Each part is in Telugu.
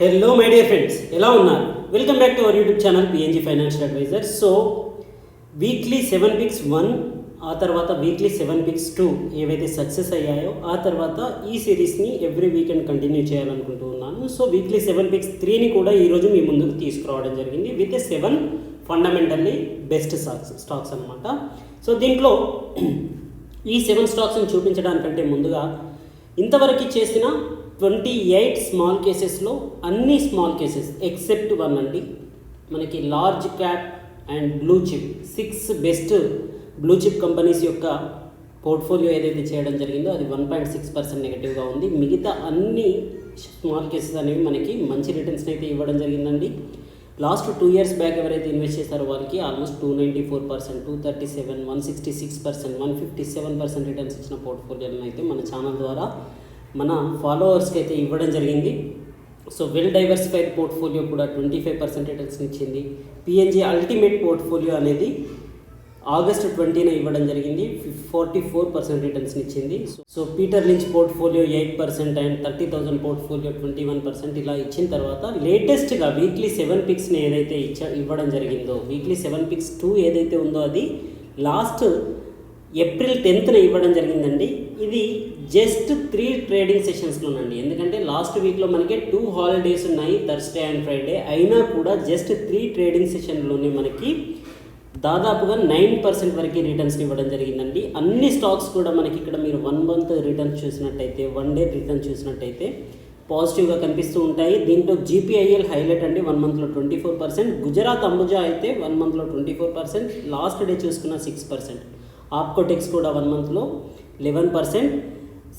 హలో మై డియర్ ఫ్రెండ్స్, ఎలా ఉన్నారు? Welcome back to our YouTube channel PNG financial adviser. So weekly 7 picks 1, ఆ తర్వాత వీక్లీ 7 పిక్స్ 2 ఏవైతే సక్సెస్ అయ్యాయో ఆ తర్వాత ఈ సిరీస్ని ఎవ్రీ వీకెండ్ కంటిన్యూ చేయాలనుకుంటూ ఉన్నాను. సో వీక్లీ 7 పిక్స్ 3ని కూడా ఈరోజు మీ ముందుకు తీసుకురావడం జరిగింది విత్ 7 ఫండమెంటల్లీ బెస్ట్ స్టాక్స్ అనమాట. సో దీంట్లో ఈ 7 స్టాక్స్ని చూపించడానికంటే ముందుగా ఇంతవరకు చేసిన 28 స్మాల్ కేసెస్లో అన్ని స్మాల్ కేసెస్ ఎక్సెప్ట్ 1 అండి, మనకి large cap and blue chip 6 best blue chip companies యొక్క పోర్ట్ఫోలియో ఏదైతే చేయడం జరిగిందో అది 1.6% నెగిటివ్గా ఉంది. మిగతా అన్ని స్మాల్ కేసెస్ అనేవి మనకి మంచి రిటర్న్స్ అయితే ఇవ్వడం జరిగిందండి. లాస్ట్ 2 ఇయర్స్ బ్యాక్ ఎవరైతే ఇన్వెస్ట్ చేస్తారో వాళ్ళకి ఆల్మోస్ట్ 294%, 237%, 166%, 157% రిటర్న్స్ ఇచ్చిన పోర్ట్ఫోలియోలను అయితే మన ఛానల్ ద్వారా మన ఫాలోవర్స్కి అయితే ఇవ్వడం జరిగింది. సో వెల్ డైవర్సిఫైడ్ పోర్ట్ఫోలియో కూడా 25% రిటర్న్స్ ఇచ్చింది. పిఎన్జీ అల్టిమేట్ పోర్ట్ఫోలియో అనేది ఆగస్టు 20న ఇవ్వడం జరిగింది, 44% రిటర్న్స్ ఇచ్చింది. So Peter Lynch portfolio 8% and 30,000 portfolio 21% ఇలా ఇచ్చిన తర్వాత లేటెస్ట్గా వీక్లీ 7 పిక్స్ని ఏదైతే ఇవ్వడం జరిగిందో, వీక్లీ 7 పిక్స్ 2 ఏదైతే ఉందో అది లాస్ట్ ఏప్రిల్ 10న ఇవ్వడం జరిగిందండి. ఇది జస్ట్ 3 ట్రేడింగ్ సెషన్స్లోనండి, ఎందుకంటే లాస్ట్ వీక్లో మనకి 2 హాలిడేస్ ఉన్నాయి, థర్స్డే అండ్ ఫ్రైడే. అయినా కూడా జస్ట్ 3 ట్రేడింగ్ సెషన్లోనే మనకి దాదాపుగా 9% వరకు రిటర్న్స్ ఇవ్వడం జరిగిందండి. అన్ని స్టాక్స్ కూడా మనకి ఇక్కడ మీరు 1 మంత్ రిటర్న్స్ చూసినట్టయితే, 1 డే రిటర్న్ చూసినట్టయితే పాజిటివ్గా కనిపిస్తూ ఉంటాయి. దీంట్లో జీపీఐఎల్ హైలైట్ అండి, 1 మంత్లో 24%, గుజరాత్ అంబుజా అయితే 1 మంత్లో 24%, లాస్ట్ డే చూసుకున్న 6%, ఆప్కోటెక్స్ కూడా 1 మంత్లో 11%,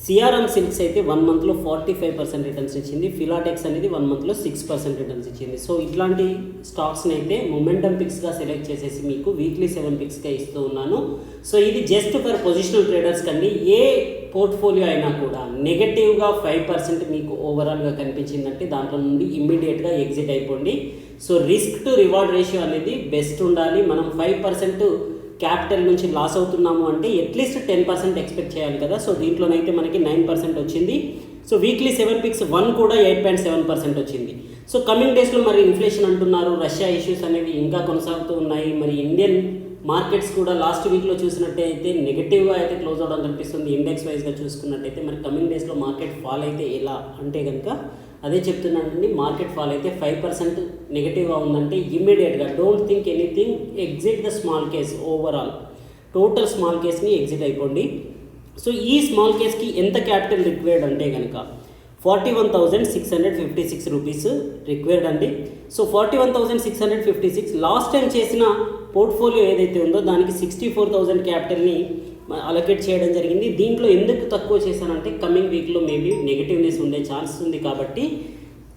సిఆర్ఎం సిల్క్స్ అయితే 1 మంత్లో 45% రిటర్న్స్ ఇచ్చింది, ఫిలాటెక్స్ అనేది 1 మంత్లో 6% రిటర్న్స్ ఇచ్చింది. సో ఇట్లాంటి స్టాక్స్ని అయితే మొమెంటమ్ పిక్స్గా సెలెక్ట్ చేసేసి మీకు వీక్లీ 7 పిక్స్గా ఇస్తూ ఉన్నాను. సో ఇది జస్ట్ ఫర్ పొజిషనల్ ట్రేడర్స్ కండి. ఏ పోర్ట్ఫోలియో అయినా కూడా నెగటివ్గా 5% మీకు ఓవరాల్గా కనిపించిందంటే దాంట్లో నుండి ఇమ్మీడియట్గా ఎగ్జిట్ అయిపోండి. So risk to reward ratio అనేది బెస్ట్ ఉండాలి. మనం 5% క్యాపిటల్ నుంచి లాస్ అవుతున్నాము అంటే అట్లీస్ట్ 10% ఎక్స్పెక్ట్ చేయాలి కదా. సో దీంట్లోనైతే మనకి 9% వచ్చింది. సో వీక్లీ 7 పిక్స్ 1 కూడా 8.7% వచ్చింది. సో కమింగ్ డేస్లో మరి ఇన్ఫ్లేషన్ అంటున్నారు, రష్యా ఇష్యూస్ అనేవి ఇంకా కొనసాగుతూ ఉన్నాయి. మరి ఇండియన్ మార్కెట్స్ కూడా లాస్ట్ వీక్లో చూసినట్టయితే నెగిటివ్గా అయితే క్లోజ్ అవడం కనిపిస్తుంది ఇండెక్స్ వైజ్గా చూసుకున్నట్టయితే. మరి కమింగ్ డేస్లో మార్కెట్ ఫాల్ అయితే ఎలా అంటే కనుక అదే చెప్తున్నానండి, మార్కెట్ ఫాల్ అయితే 5% నెగిటివ్గా ఉందంటే ఇమ్మీడియట్గా don't think anything, exit the small case. Overall total small కేస్ని ఎగ్జిట్ అయిపోండి. సో ఈ స్మాల్ కేస్కి ఎంత క్యాపిటల్ రిక్వైర్డ్ అంటే కనుక 41,656 రూపీస్ రిక్వైర్డ్ అండి. సో 41,656 లాస్ట్ టైం చేసిన పోర్ట్ఫోలియో ఏదైతే ఉందో దానికి 64,000 క్యాపిటల్ని అలొకేట్ చేయడం జరిగింది. దీంట్లో ఎందుకు తక్కువ చేశానంటే కమింగ్ వీక్లో మేబీ నెగిటివ్నెస్ ఉండే ఛాన్స్ ఉంది కాబట్టి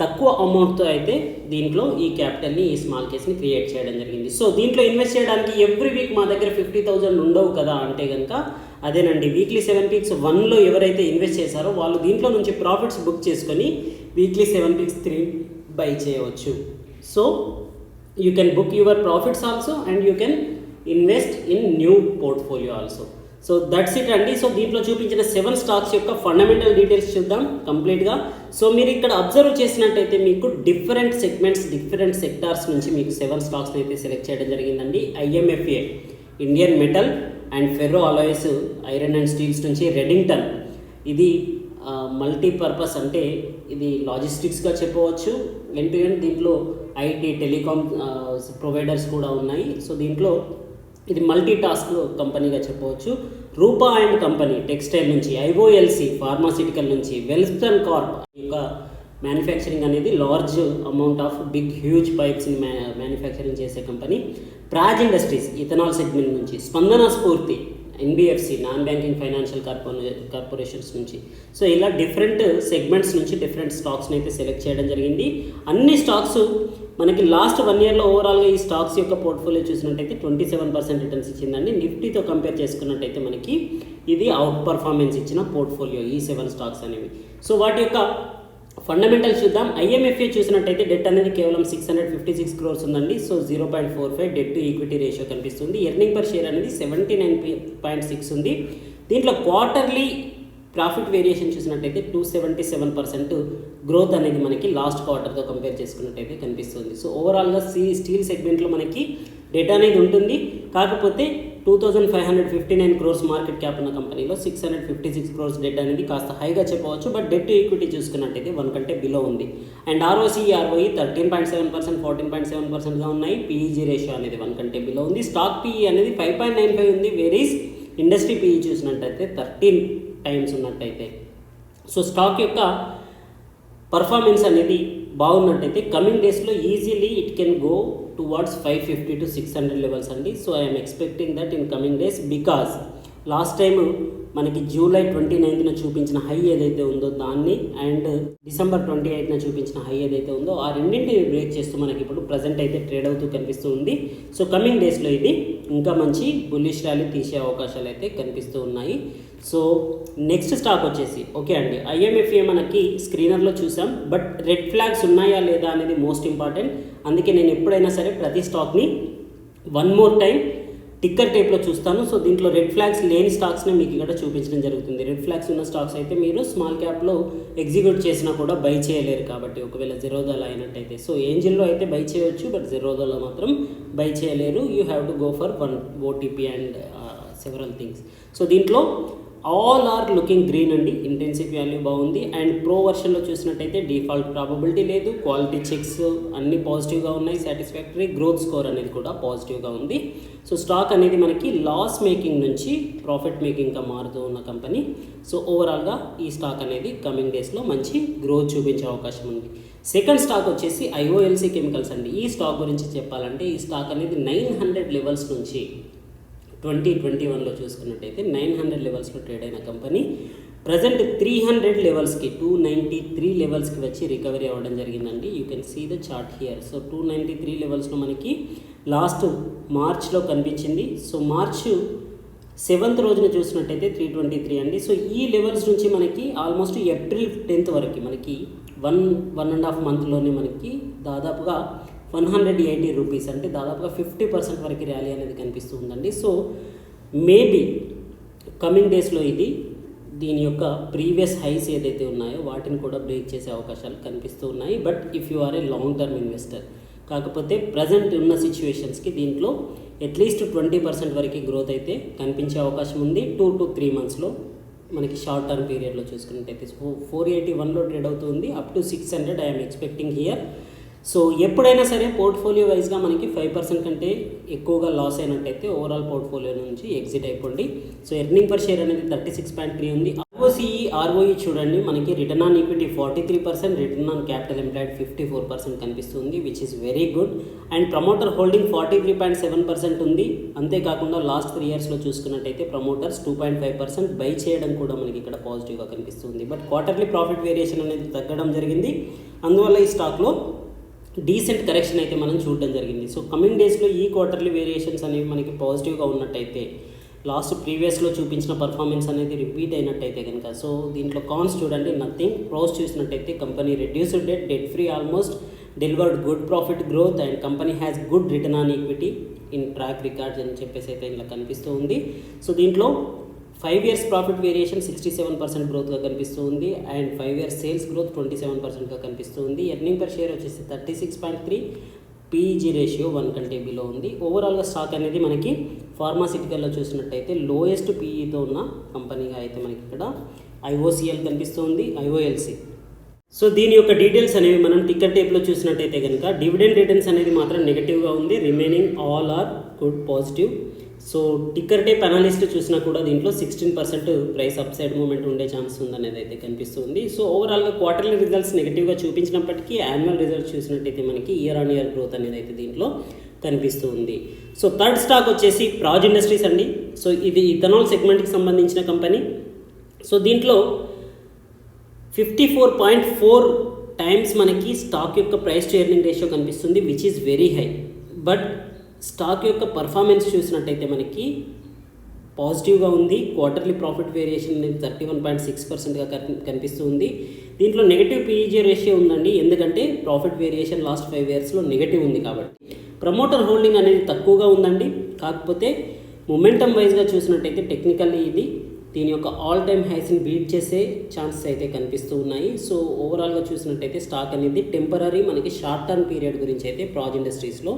తక్కువ అమౌంట్తో అయితే దీంట్లో ఈ క్యాపిటల్ని, ఈ స్మాల్ కేస్ని క్రియేట్ చేయడం జరిగింది. సో దీంట్లో ఇన్వెస్ట్ చేయడానికి ఎవ్రీ వీక్ మా దగ్గర 50,000 ఉండవు కదా అంటే కనుక అదేనండి, వీక్లీ 7 పిక్స్ 1లో ఎవరైతే ఇన్వెస్ట్ చేశారో వాళ్ళు దీంట్లో నుంచి ప్రాఫిట్స్ బుక్ చేసుకొని వీక్లీ 7 పిక్స్ 3 బై చేయవచ్చు. So you can book your profits also and you can invest in new portfolio also. So that's it అండి. సో దీంట్లో చూపించిన 7 స్టాక్స్ యొక్క ఫండమెంటల్ డీటెయిల్స్ చూద్దాం కంప్లీట్గా. సో మీరు ఇక్కడ అబ్జర్వ్ చేసినట్టయితే మీకు డిఫరెంట్ సెగ్మెంట్స్, డిఫరెంట్ సెక్టార్స్ నుంచి మీకు 7 స్టాక్స్ని అయితే సెలెక్ట్ చేయడం జరిగిందండి. IMFA Indian metal and ferro alloys iron and steels నుంచి రెడింగ్టన్, ఇది మల్టీపర్పస్ అంటే ఇది లాజిస్టిక్స్గా చెప్పవచ్చు. ఎండ్ టు ఎండ్ దీంట్లో ఐటీ టెలికామ్ ప్రొవైడర్స్ కూడా ఉన్నాయి. సో దీంట్లో ఇది మల్టీ టాస్క్ కంపెనీగా చెప్పవచ్చు. రూపా అండ్ కంపెనీ టెక్స్టైల్ నుంచి, ఐఓఎల్సి ఫార్మాసిటికల్ నుంచి, వెల్స్టన్ కార్ప్ యొక్క మ్యానుఫ్యాక్చరింగ్ అనేది large amount of big huge పైప్స్ని మ్యానుఫ్యాక్చరింగ్ చేసే company. Praj industries ethanol segment నుంచి, Spandana Sphoorty NBFC non banking financial corporations నుంచి. సో ఇలా డిఫరెంట్ సెగ్మెంట్స్ నుంచి డిఫరెంట్ స్టాక్స్ని అయితే సెలెక్ట్ చేయడం జరిగింది. అన్ని స్టాక్స్ మనకి లాస్ట్ 1 ఇయర్లో ఓవరాల్గా ఈ స్టాక్స్ యొక్క పోర్ట్ఫోలియో చూసినట్టయితే 27% రిటర్న్స్ ఇచ్చిందండి. నిఫ్టీతో కంపేర్ చేసుకున్నట్టయితే మనకి ఇది అవుట్ పర్ఫార్మెన్స్ ఇచ్చిన పోర్ట్ఫోలియో ఈ 7 స్టాక్స్ అనేవి. సో వాటి యొక్క ఫండమెంటల్ చూద్దాం. ఐఎంఎఫ్ఏ చూసినట్టయితే డెట్ అనేది కేవలం 656 crores ఉందండి. So 0.45 debt to equity ratio కనిపిస్తుంది. ఎర్నింగ్ పర్ షేర్ అనేది 79.6 ఉంది. దీంట్లో క్వార్టర్లీ ప్రాఫిట్ వేరియేషన్ చూసినట్టయితే 277% గ్రోత్ అనేది మనకి లాస్ట్ క్వార్టర్తో కంపేర్ చేసుకున్నట్టయితే కనిపిస్తుంది. సో ఓవరాల్గా స్టీల్ సెగ్మెంట్లో మనకి డేటా అనేది ఉంటుంది. కాకపోతే 2559 crores మార్కెట్ క్యాప్ ఉన్న కంపెనీలో 656 crores డెట్ అనేది కాస్త హైగా చెప్పవచ్చు. బట్ డెట్ టు ఈక్విటీ చూసుకున్నట్టయితే 1 కంటే బిలో ఉంది. అండ్ ROCE, ROE 13.7%, 14.7%గా ఉన్నాయి. PEG రేషియో అనేది 1 కంటే బిలో ఉంది. స్టాక్ PE అనేది 5.95 ఉంది. వేరీస్ ఇండస్ట్రీ PE చూసినట్టయితే 13 టైమ్స్ ఉన్నట్టయితే. సో స్టాక్ యొక్క పర్ఫార్మెన్స్ అనేది బాగున్నట్టయితే కమింగ్ డేస్లో easily it can go towards 550 to 600 levels అండి. So I'm expecting that in coming days, because last time మనకి జూలై 29న చూపించిన హై ఏదైతే ఉందో దాన్ని అండ్ డిసెంబర్ 28న చూపించిన హై ఏదైతే ఉందో ఆ రెండింటిని బ్రేక్ చేస్తూ మనకి ఇప్పుడు ప్రజెంట్ అయితే ట్రేడ్ అవుతూ కనిపిస్తూ ఉంది. సో కమింగ్ డేస్లో ఇది ఇంకా మంచి బుల్లిష్ ర్యాలీ తీసే అవకాశాలు అయితే కనిపిస్తూ ఉన్నాయి. సో నెక్స్ట్ స్టాక్ వచ్చేసి ఓకే అండి, IMFA మనకి స్క్రీనర్లో చూసాం. బట్ రెడ్ ఫ్లాగ్స్ ఉన్నాయా లేదా అనేది మోస్ట్ ఇంపార్టెంట్. అందుకే నేను ఎప్పుడైనా సరే ప్రతి స్టాక్ని వన్ మోర్ టైం టిక్కర్ టైప్లో చూస్తాను. సో దీంట్లో రెడ్ ఫ్లాగ్స్ లేని స్టాక్స్ని మీకు ఇక్కడ చూపించడం జరుగుతుంది. రెడ్ ఫ్లాగ్స్ ఉన్న స్టాక్స్ అయితే మీరు స్మాల్ క్యాప్లో ఎగ్జిక్యూట్ చేసినా కూడా బై చేయలేరు. కాబట్టి ఒకవేళ జెరోదాలో అయినట్టయితే, సో ఏంజిల్లో అయితే బై చేయవచ్చు, బట్ జెరోదాలో మాత్రం బై చేయలేరు. You have to go for one OTP and several things. So దీంట్లో ఆల్ ఆర్ లుకింగ్ గ్రీన్ అండి. ఇంటెన్సివ్ వాల్యూ బాగుంది. అండ్ ప్రో వర్షన్లో చూసినట్టయితే డిఫాల్ట్ ప్రాబబిలిటీ లేదు. క్వాలిటీ చెక్స్ అన్నీ పాజిటివ్గా ఉన్నాయి. సాటిస్ఫాక్టరీ గ్రోత్ స్కోర్ అనేది కూడా పాజిటివ్గా ఉంది. సో స్టాక్ అనేది మనకి లాస్ మేకింగ్ నుంచి ప్రాఫిట్ మేకింగ్గా మారుతూ ఉన్న కంపెనీ. సో ఓవరాల్గా ఈ స్టాక్ అనేది కమింగ్ డేస్లో మంచి గ్రోత్ చూపించే అవకాశం ఉంది. సెకండ్ స్టాక్ వచ్చేసి IOLC కెమికల్స్ అండి. ఈ స్టాక్ గురించి చెప్పాలంటే ఈ స్టాక్ అనేది 900 లెవెల్స్ నుంచి 2021లో చూసుకున్నట్టయితే 900 లెవెల్స్లో ట్రేడ్ అయిన కంపెనీ ప్రజెంట్ 300 లెవెల్స్కి 293 లెవెల్స్కి వచ్చి రికవరీ అవ్వడం జరిగిందండి. You can see the chart here. So 293 లెవెల్స్లో మనకి లాస్ట్ మార్చ్లో కనిపించింది. సో మార్చ్ 7th రోజున చూసినట్టయితే 323 అండి. సో ఈ లెవెల్స్ నుంచి మనకి ఆల్మోస్ట్ ఏప్రిల్ 10th వరకు మనకి 1.5 మంత్లోనే మనకి దాదాపుగా 180 రూపీస్ అంటే దాదాపుగా 50% వరకు ర్యాలీ అనేది కనిపిస్తూ ఉందండి. సో మేబీ కమింగ్ డేస్లో ఇది దీని యొక్క ప్రీవియస్ హైస్ ఏదైతే ఉన్నాయో వాటిని కూడా బ్రేక్ చేసే అవకాశాలు కనిపిస్తూ ఉన్నాయి. But if you are a long term investor, కాకపోతే ప్రజెంట్ ఉన్న సిచ్యువేషన్స్కి దీంట్లో అట్లీస్ట్ 20% వరకు గ్రోత్ అయితే కనిపించే అవకాశం ఉంది 2 to 3 మంత్స్లో. మనకి షార్ట్ టర్మ్ పీరియడ్లో చూసుకున్నట్టయితే 481లో ట్రేడ్ అవుతుంది. Up to 600 I'm expecting here. So ఎప్పుడైనా సరే పోర్ట్ఫోలియో వైజ్గా మనకి 5% కంటే ఎక్కువగా లాస్ అయినట్టయితే ఓవరాల్ పోర్ట్ఫోలియో నుంచి ఎగ్జిట్ అయిపోండి. సో ఎర్నింగ్ పర్ షేర్ అనేది 36.3 ఉంది. ROCE, ROE చూడండి, మనకి return on equity 43%, return on capital employed 54% కనిపిస్తుంది, which is very good. And promoter holding 43.7% ఉంది. అంతేకాకుండా లాస్ట్ 3 ఇయర్స్లో చూసుకున్నట్టయితే ప్రమోటర్స్ 2.5% బై చేయడం కూడా మనకి ఇక్కడ పాజిటివ్గా కనిపిస్తుంది. బట్ క్వార్టర్లీ ప్రాఫిట్ వేరియేషన్ అనేది తగ్గడం జరిగింది. అందువల్ల ఈ స్టాక్లో డీసెంట్ కరెక్షన్ అయితే మనం చూడడం జరిగింది. సో కమింగ్ డేస్లో ఈ క్వార్టర్లీ వేరియేషన్స్ అనేవి మనకి పాజిటివ్గా ఉన్నట్టయితే, లాస్ట్ ప్రీవియస్లో చూపించిన పర్ఫార్మెన్స్ అనేది రిపీట్ అయినట్టయితే కనుక, సో దీంట్లో కాన్స్ చూడండి, నథింగ్. ప్రోస్ చూసినట్టయితే company reduced debt, debt free almost, delivered good profit growth and company has good return on equity in track records అని చెప్పేసి అయితే ఇలా కనిపిస్తూ ఉంది. సో దీంట్లో 5 years ప్రాఫిట్ వేరియేషన్ 67% గ్రోత్గా కనిపిస్తూ ఉంది. అండ్ 5 years సేల్స్ గ్రోత్ 27%గా కనిపిస్తూ ఉంది. ఎర్నింగ్ పర్ షేర్ వచ్చేసి 36.3, PEG రేషియో 1 కంటే బిలో ఉంది. ఓవరాల్గా స్టాక్ అనేది మనకి ఫార్మాసిటికల్లో చూసినట్టయితే లోయెస్ట్ PEతో ఉన్న కంపెనీగా అయితే మనకి ఇక్కడ IOCL కనిపిస్తుంది, IOLC. సో దీని యొక్క డీటెయిల్స్ అనేవి మనం టిక్కర్ టేప్లో చూసినట్టయితే కనుక డివిడెండ్ రిటర్న్స్ అనేది మాత్రం నెగిటివ్గా ఉంది. Remaining all are good, positive. So ticker tape analyst చూసినా కూడా దీంట్లో 16% ప్రైస్ అప్సైడ్ మూమెంట్ ఉండే ఛాన్స్ ఉందనేది అయితే కనిపిస్తుంది. సో ఓవరాల్గా క్వార్టర్లీ రిజల్ట్స్ నెగిటివ్గా చూపించినప్పటికీ యాన్యువల్ రిజల్ట్స్ చూసినట్టయితే మనకి ఇయర్ ఆన్ ఇయర్ గ్రోత్ అనేది అయితే దీంట్లో కనిపిస్తూ ఉంది. సో థర్డ్ స్టాక్ వచ్చేసి ప్రాజ్ ఇండస్ట్రీస్ అండి. సో ఇది ఇథనాల్ సెగ్మెంట్కి సంబంధించిన కంపెనీ. సో దీంట్లో 54.4 టైమ్స్ మనకి స్టాక్ యొక్క ప్రైస్ టు ఎర్నింగ్ రేషియో కనిపిస్తుంది, which is very high. But stock యొక్క పర్ఫార్మెన్స్ చూసినట్టయితే మనకి పాజిటివ్గా ఉంది. క్వార్టర్లీ ప్రాఫిట్ వేరియేషన్ అనేది 31.6%గా కనిపిస్తుంది. దీంట్లో నెగిటివ్ PEG రేషియో ఉందండి, ఎందుకంటే ప్రాఫిట్ వేరియేషన్ లాస్ట్ 5 yearsలో నెగిటివ్ ఉంది కాబట్టి. ప్రమోటర్ హోల్డింగ్ అనేది తక్కువగా ఉందండి. కాకపోతే మొమెంటమ్ వైజ్గా చూసినట్టయితే టెక్నికల్లీ ఇది దీని యొక్క ఆల్ టైమ్ హైస్ని బీట్ చేసే ఛాన్సెస్ అయితే కనిపిస్తూ ఉన్నాయి. సో ఓవరాల్గా చూసినట్టయితే స్టాక్ అనేది టెంపరీ మనకి షార్ట్ టర్మ్ పీరియడ్ గురించి అయితే ప్రాజ్ ఇండస్ట్రీస్లో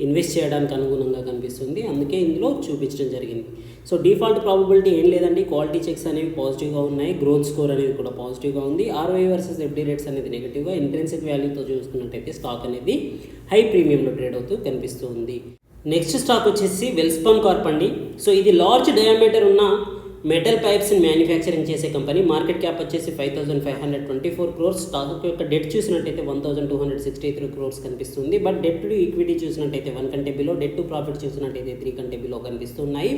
ఇన్వెస్ట్ చేయడానికి అనుగుణంగా కనిపిస్తుంది, అందుకే ఇందులో చూపించడం జరిగింది. సో డిఫాల్ట్ ప్రాబబిలిటీ ఏం లేదండి, క్వాలిటీ చెక్స్ అనేవి పాజిటివ్గా ఉన్నాయి, గ్రోత్ స్కోర్ అనేది కూడా పాజిటివ్గా ఉంది, ఆర్ఓఐ వర్సెస్ ఎఫ్డి రేట్స్ అనేది నెగిటివ్గా, ఇంట్రెన్సిక్ వాల్యూతో చూసుకున్నట్టయితే స్టాక్ అనేది హై ప్రీమియంలో ట్రేడ్ అవుతూ కనిపిస్తూ ఉంది. నెక్స్ట్ స్టాక్ వచ్చేసి వెల్స్పాన్ కార్ప్ అండి. సో ఇది లార్జ్ డయామీటర్ ఉన్న మెటల్ పైప్స్ని మ్యానుఫ్యాక్చరింగ్ చేసే కంపెనీ. మార్కెట్ క్యాప్ వచ్చేసి 5,524 crores. స్టాక్ యొక్క డెట్ చూసినట్టయితే 1,263 crores కనిపిస్తుంది. బట్ డెట్ టు ఈక్విటీ చూసినట్టయితే 1 కంటే బిలో, డెట్ టు ప్రాఫిట్ చూసినట్టయితే 3 కంటే బిలో కనిపిస్తున్నాయి.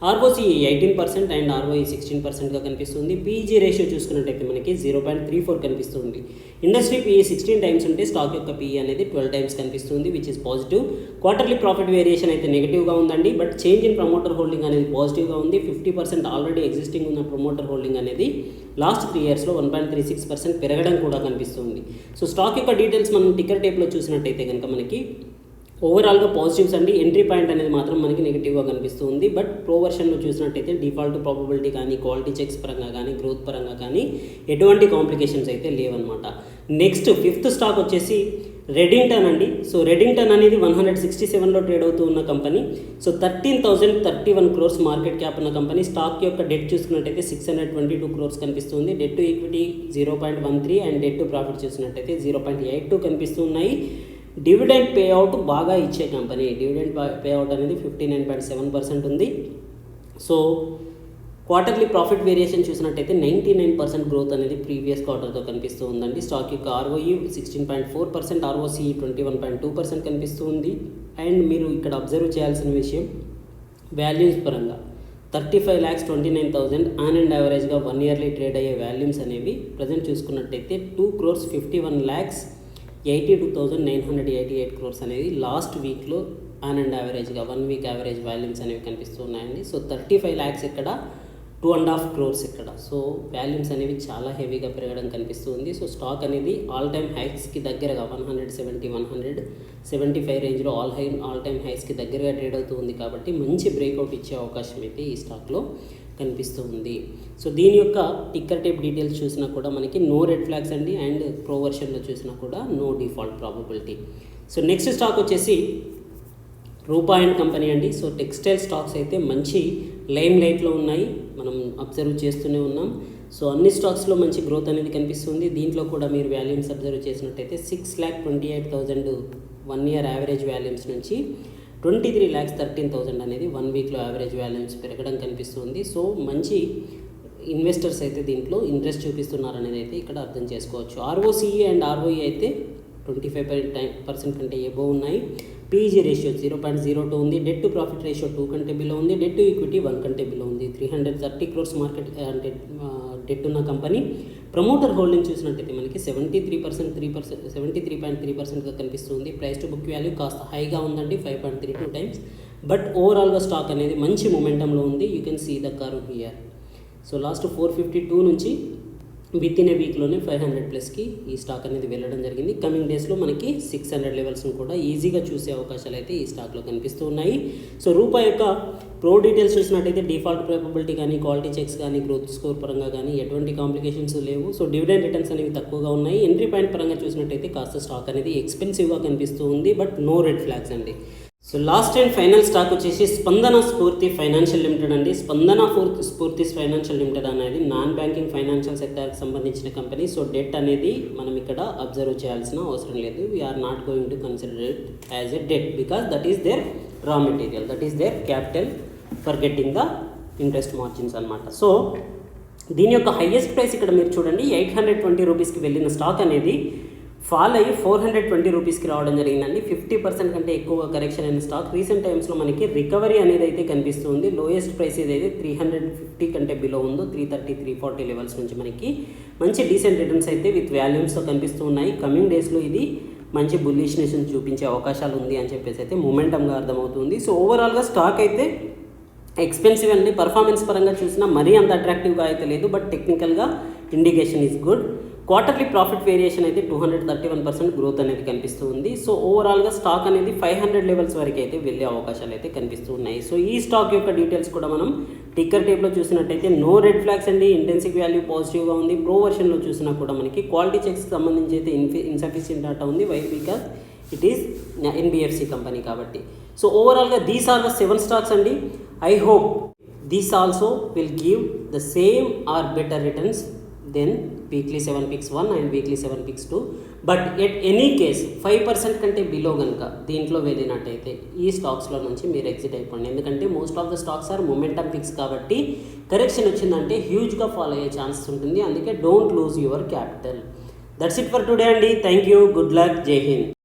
ఆర్ఓసి 18% అండ్ ఆర్ఓఈ 16%గా కనిపిస్తుంది. పీఈజీ రేషియో చూసుకున్నట్టయితే మనకి 0.34 కనిపిస్తుంది. ఇండస్ట్రీ పీఈ 16 times ఉంటే స్టాక్ యొక్క పీఈ అనేది 12 times కనిపిస్తుంది, which is positive. Quarterly profit variation అయితే నెగిటివ్గా ఉందండి, but change in promoter holding అనేది పాజిటివ్గా ఉంది. 50% ఆల్రెడీ ఎగ్జిస్టింగ్ ఉన్న ప్రమోటర్ హోల్డింగ్ అనేది లాస్ట్ 3 yearsలో 1.36% పెరగడం కూడా కనిపిస్తుంది. సో స్టాక్ యొక్క డీటెయిల్స్ మనం టిక్కర్ టేప్లో చూసినట్టయితే కనుక మనకి ఓవరాల్గా పాజిటివ్స్ అండి. ఎంట్రీ పాయింట్ అనేది మాత్రం మనకి నెగిటివ్గా కనిపిస్తుంది. బట్ ప్రో వర్షన్లో చూసినట్టయితే డిఫాల్ట్ ప్రాబబిలిటీ కానీ, క్వాలిటీ చెక్స్ పరంగా కానీ, గ్రోత్ పరంగా కానీ ఎటువంటి కాంప్లికేషన్స్ అయితే లేవన్నమాట. నెక్స్ట్ 5th స్టాక్ వచ్చేసి రెడింగ్టన్ అండి. సో రెడింగ్టన్ అనేది 167లో ట్రేడ్ అవుతూ ఉన్న company. So 13,031 crores market cap ఉన్న కంపెనీ. స్టాక్ యొక్క డెట్ చూసుకున్నట్టయితే 622 crores కనిపిస్తుంది. Debt to equity 0.13 and debt to profit చూసినట్టయితే 0.82 కనిపిస్తున్నాయి. డివిడెండ్ పేఅవుట్ బాగా ఇచ్చే కంపెనీ. డివిడెండ్ పేఅవుట్ అనేది 59.7% ఉంది. సో క్వార్టర్లీ ప్రాఫిట్ వేరియేషన్ చూసినట్టయితే 99% గ్రోత్ అనేది ప్రీవియస్ క్వార్టర్తో కనిపిస్తూ ఉందండి. స్టాక్ యొక్క ఆర్ఓఈ 16.4%, ఆర్ఓసి 21.2% కనిపిస్తూ ఉంది. అండ్ మీరు ఇక్కడ అబ్జర్వ్ చేయాల్సిన విషయం, వాల్యూమ్స్ పరంగా 35,29,000 ఆన్ అండ్ యావరేజ్గా 1 yearly ట్రేడ్ అయ్యే వాల్యూమ్స్ అనేవి ప్రజెంట్ చూసుకున్నట్టయితే 2,51,82,988 crores అనేది లాస్ట్ వీక్లో ఆన్ అండ్ యావరేజ్గా 1 week యావరేజ్ వాల్యూమ్స్ అనేవి కనిపిస్తున్నాయండి. సో 35 lakhs ఇక్కడ, 2.5 crores ఇక్కడ. సో వాల్యూమ్స్ అనేవి చాలా హెవీగా పెరగడం కనిపిస్తుంది. సో స్టాక్ అనేది ఆల్ టైమ్ హైస్కి దగ్గరగా 170, 175 రేంజ్లో ఆల్ టైమ్ హైస్కి దగ్గరగా ట్రేడ్ అవుతూ ఉంది కాబట్టి మంచి బ్రేక్అవుట్ ఇచ్చే అవకాశం అయితే ఈ స్టాక్లో కనిపిస్తూ ఉంది. సో దీని యొక్క టిక్కర్ టేప్ డీటెయిల్స్ చూసినా కూడా మనకి నో రెడ్ ఫ్లాగ్స్ అండి, అండ్ ప్రో వర్షన్లో చూసినా కూడా no default probability. So next stock వచ్చేసి రూపా అండ్ కంపెనీ అండి. సో టెక్స్టైల్ స్టాక్స్ అయితే మంచి లైమ్ లైట్లో ఉన్నాయి, మనం అబ్జర్వ్ చేస్తూనే ఉన్నాం. సో అన్ని స్టాక్స్లో మంచి గ్రోత్ అనేది కనిపిస్తుంది. దీంట్లో కూడా మీరు వాల్యూమ్స్ అబ్జర్వ్ చేసినట్టయితే 6,28,000 1 year యావరేజ్ వాల్యూమ్స్ నుంచి 23,13,000 అనేది 1 weekలో యావరేజ్ వాల్యూమ్స్ పెరగడం కనిపిస్తుంది. సో మంచి ఇన్వెస్టర్స్ అయితే దీంట్లో ఇంట్రెస్ట్ చూపిస్తున్నారు అనేది అయితే ఇక్కడ అర్థం చేసుకోవచ్చు. ఆర్ఓసిఈ అండ్ ఆర్ఓఈ అయితే 25% కంటే ఎబోవ్ ఉన్నాయి. పీఈజీ రేషియో 0.02 ఉంది. డెట్ టు ప్రాఫిట్ రేషియో 2 కంటే బిలో ఉంది. డెట్ టు ఈక్విటీ 1 కంటే బిలో ఉంది. 330 crores మార్కెట్ అంటే డెట్ ఉన్న కంపెనీ. ప్రమోటర్ హోల్డింగ్ చూసినట్టయితే మనకి 73.3%గా కనిపిస్తుంది. ప్రైస్ టు బుక్ వాల్యూ కాస్త హైగా ఉందండి, 5.32 times. బట్ ఓవరాల్గా స్టాక్ అనేది మంచి మొమెంటంలో ఉంది. You can see the curve here. So last 452 నుంచి విత్ ఇన్ ఏ వీక్లోనే 500+కి ఈ స్టాక్ అనేది వెళ్ళడం జరిగింది. కమింగ్ డేస్లో మనకి 600 లెవెల్స్ను కూడా ఈజీగా చూసే అవకాశాలు అయితే ఈ స్టాక్లో కనిపిస్తూ ఉన్నాయి. సో రూపా యొక్క ప్రో డీటెయిల్స్ చూసినట్టయితే డిఫాల్ట్ ప్రాబబిలిటీ కానీ, క్వాలిటీ చెక్స్ కానీ, గ్రోత్ స్కోర్ పరంగా కానీ ఎటువంటి కాంప్లికేషన్స్ లేవు. సో డివిడెండ్ రిటర్న్స్ అనేవి తక్కువగా ఉన్నాయి. ఎంట్రీ పాయింట్ పరంగా చూసినట్టయితే కాస్త స్టాక్ అనేది ఎక్స్పెన్సివ్గా కనిపిస్తూ ఉంది, బట్ నో రెడ్ ఫ్లాగ్స్ అండి. So last and final stock వచ్చేసి స్పందన స్ఫూర్తి ఫైనాన్షియల్ లిమిటెడ్ అండి. స్పందన స్ఫూర్తి ఫైనాన్షియల్ లిమిటెడ్ అనేది నాన్ బ్యాంకింగ్ ఫైనాన్షియల్ సెక్టర్కి సంబంధించిన కంపెనీ. సో డెట్ అనేది మనం ఇక్కడ అబ్జర్వ్ చేయాల్సిన అవసరం లేదు. We're not going to consider it as a debt because that is their raw material, that is their capital for getting the interest margins అనమాట. సో దీని యొక్క హైయెస్ట్ ప్రైస్ ఇక్కడ మీరు చూడండి, 820 రూపీస్కి వెళ్ళిన స్టాక్ అనేది ఫాల్ అయ్యి 420 రూపీస్కి రావడం జరిగిందండి. 50% కంటే ఎక్కువ కరెక్షన్ అయిన స్టాక్. రీసెంట్ టైమ్స్లో మనకి రికవరీ అనేది అయితే కనిపిస్తుంది. లోయెస్ట్ ప్రైస్ ఏదైతే 350 కంటే బిలో ఉందో 330, 340 లెవెల్స్ నుంచి మనకి మంచి డీసెంట్ రిటర్న్స్ అయితే విత్ వాల్యూమ్స్తో కనిపిస్తూ ఉన్నాయి. కమింగ్ డేస్లో ఇది మంచి బుల్లిష్నెస్ చూపించే అవకాశాలు ఉంది అని చెప్పేసి అయితే మొమెంటంగా అర్థమవుతుంది. సో ఓవరాల్గా స్టాక్ అయితే ఎక్స్పెన్సివ్ అండి. పర్ఫార్మెన్స్ పరంగా చూసినా మరీ అంత అట్రాక్టివ్గా అయితే లేదు, బట్ టెక్నికల్గా indication is good. Quarterly profit variation అయితే 231% గ్రోత్ అనేది కనిపిస్తూ ఉంది. సో ఓవరాల్గా స్టాక్ అనేది 500 లెవెల్స్ వరకు అయితే వెళ్ళే అవకాశాలు అయితే కనిపిస్తూ ఉన్నాయి. సో ఈ స్టాక్ యొక్క డీటెయిల్స్ కూడా మనం టిక్కర్ టేప్లో చూసినట్టయితే నో రెడ్ ఫ్లాగ్స్ అండి, ఇంటెన్సిక్ వాల్యూ పాజిటివ్గా ఉంది. ప్రో వర్షన్లో చూసినా కూడా మనకి క్వాలిటీ చెక్స్కి సంబంధించి అయితే ఇన్సఫిషియెంట్ డాటా ఉంది. Why because it is NBFC company కాబట్టి. సో ఓవరాల్గా దీస్ ఆర్ ద 7 స్టాక్స్ అండి. I hope these also will give the same or better returns then weekly 7 picks 1 and weekly 7 picks 2. But at any case 5% కంటే బిలో కనుక దీంట్లో వెళ్ళినట్టయితే ఈ స్టాక్స్లో నుంచి మీరు ఎగ్జిట్ అయిపోండి. ఎందుకంటే most of the stocks are momentum picks కాబట్టి కరెక్షన్ వచ్చిందంటే హ్యూజ్గా ఫాలో అయ్యే ఛాన్సెస్ ఉంటుంది. అందుకే don't lose your capital. That's it for today అండి. థ్యాంక్ యూ, గుడ్ లక్, జై హింద్.